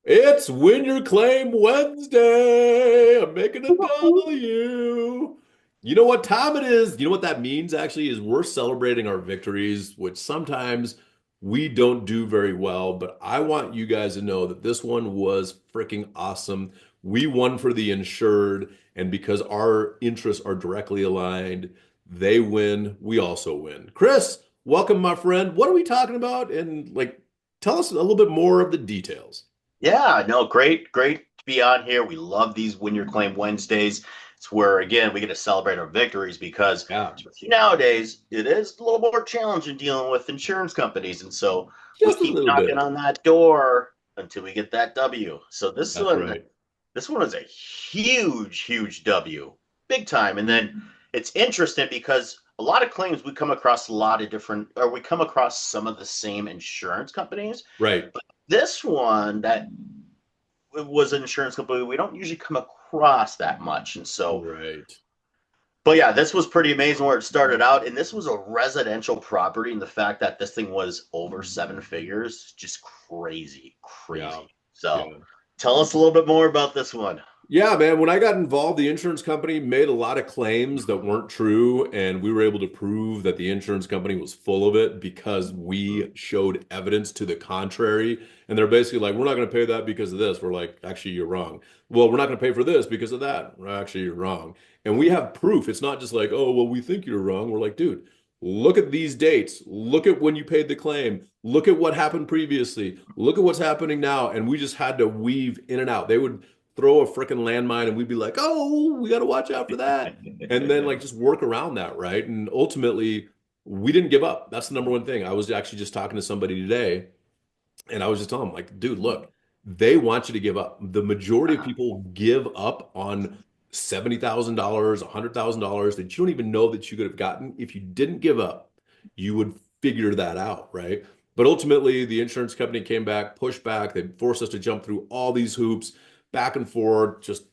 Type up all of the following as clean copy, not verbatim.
It's Win Your Claim Wednesday. I'm making a W. You know what time it is? You know what that means actually is we're celebrating our victories, which sometimes we don't do very well, but I want you guys to know that this one was freaking awesome. We won for the insured, and because our interests are directly aligned, they win, we also win. Chris, welcome, my friend. What are we talking about? And tell us a little bit more of the details. Yeah, no, great to be on here. We love these Win Your Claim Wednesdays. It's where, again, we get to celebrate our victories because, Yeah. especially nowadays, it is a little more challenging dealing with insurance companies. And so we Just a keep little knocking bit. on that door until we get that W. So this That's one, right. this one is a huge W, big time. And then it's interesting because a lot of claims we come across a lot of different, or we come across some of the same insurance companies. Right. This one that was an insurance company we don't usually come across that much. And so, Right. but yeah, this was pretty amazing where it started out. And this was a residential property. And the fact that this thing was over seven figures, just crazy, Yeah. crazy. So Yeah. tell us a little bit more about this one. Yeah, man. When I got involved, the insurance company made a lot of claims that weren't true, and we were able to prove that the insurance company was full of it because we showed evidence to the contrary. And they're basically like, we're not going to pay that because of this. We're like, actually, you're wrong. Well, we're not going to pay for this because of that. Well, actually, you're wrong. And we have proof. It's not just like, oh, well, we think you're wrong. We're like, dude, look at these dates. Look at when you paid the claim. Look at what happened previously. Look at what's happening now. And we just had to weave in and out. They would throw a freaking landmine and we'd be like, oh, we got to watch out for that. And then just work around that, right? And ultimately, we didn't give up. That's the number one thing. I was actually just talking to somebody today and I was just telling them, like, dude, look, they want you to give up. The majority of people give up on $70,000, $100,000 that you don't even know that you could have gotten. If you didn't give up, you would figure that out, right? But ultimately, the insurance company came back, pushed back. They forced us to jump through all these hoops, back and forth. Just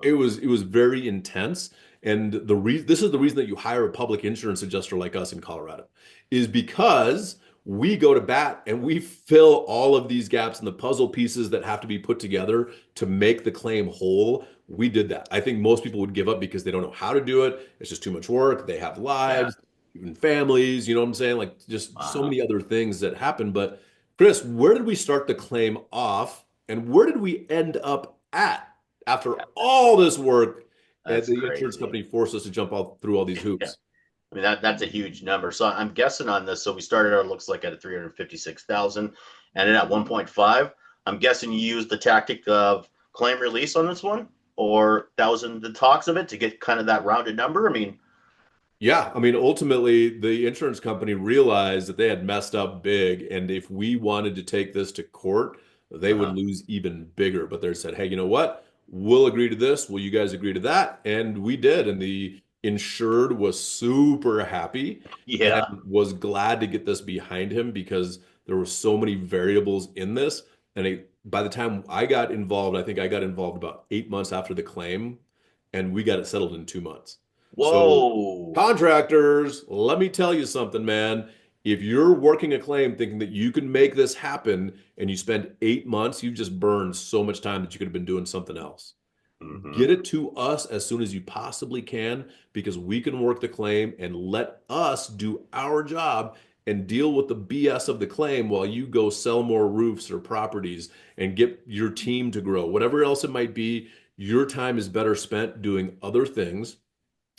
it was very intense. And the reason this is the reason that you hire a public insurance adjuster like us in Colorado is because we go to bat and we fill all of these gaps and the puzzle pieces that have to be put together to make the claim whole. We did that. I think most people would give up because they don't know how to do it. It's just too much work. They have Yeah. lives, even families, you know what I'm saying? Like just so Uh, many other things that happen. But Chris, where did we start the claim off and where did we end up at after yeah, all this work and that's the insurance crazy. company forced us to jump all through all these Yeah. hoops? I mean that's a huge number. So I'm guessing on this. So we started out looks like at 356,000, ended at 1.5. I'm guessing you used the tactic of claim release on this one, or that was in the talks of it to get kind of that rounded number. I mean, Yeah, I mean, ultimately, the insurance company realized that they had messed up big, and if we wanted to take this to court, they would uh, lose even bigger. But they said, "Hey, you know what? We'll agree to this. Will you guys agree to that?" And we did, and the insured was super happy and yeah. was glad to get this behind him because there were so many variables in this. And by the time I got involved, I think I got involved about 8 months after the claim, and we got it settled in 2 months. So Whoa. contractors, let me tell you something, man. If you're working a claim thinking that you can make this happen and you spend 8 months, you've just burned so much time that you could have been doing something else. Hmm. Get it to us as soon as you possibly can because we can work the claim and let us do our job and deal with the BS of the claim while you go sell more roofs or properties and get your team to grow. Whatever else it might be, your time is better spent doing other things.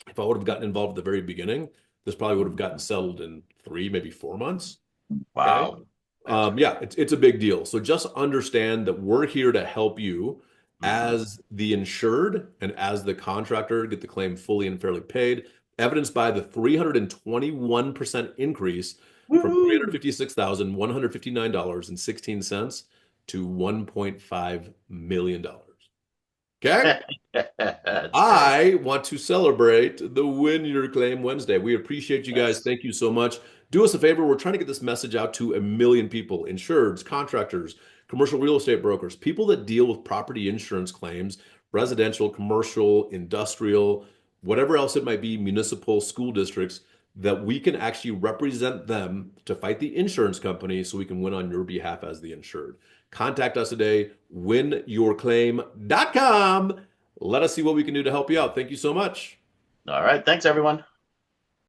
If I would have gotten involved at the very beginning, this probably would have gotten settled in 3, maybe 4 months. Okay. Wow. That's Yeah, it's a big deal. So just understand that we're here to help you hmm as the insured and as the contractor get the claim fully and fairly paid, evidenced by the 321% increase from Woohoo. $356,159.16 to $1.5 million. Okay. That's great. I want to celebrate the Win Your Claim Wednesday. We appreciate you guys. Yes. Thank you so much. Do us a favor. We're trying to get this message out to a million people, insureds, contractors, commercial real estate brokers, people that deal with property insurance claims, residential, commercial, industrial, whatever else it might be, municipal, school districts, that we can actually represent them to fight the insurance company so we can win on your behalf as the insured. Contact us today, winyourclaim.com. Let us see what we can do to help you out. Thank you so much. All right. Thanks, everyone.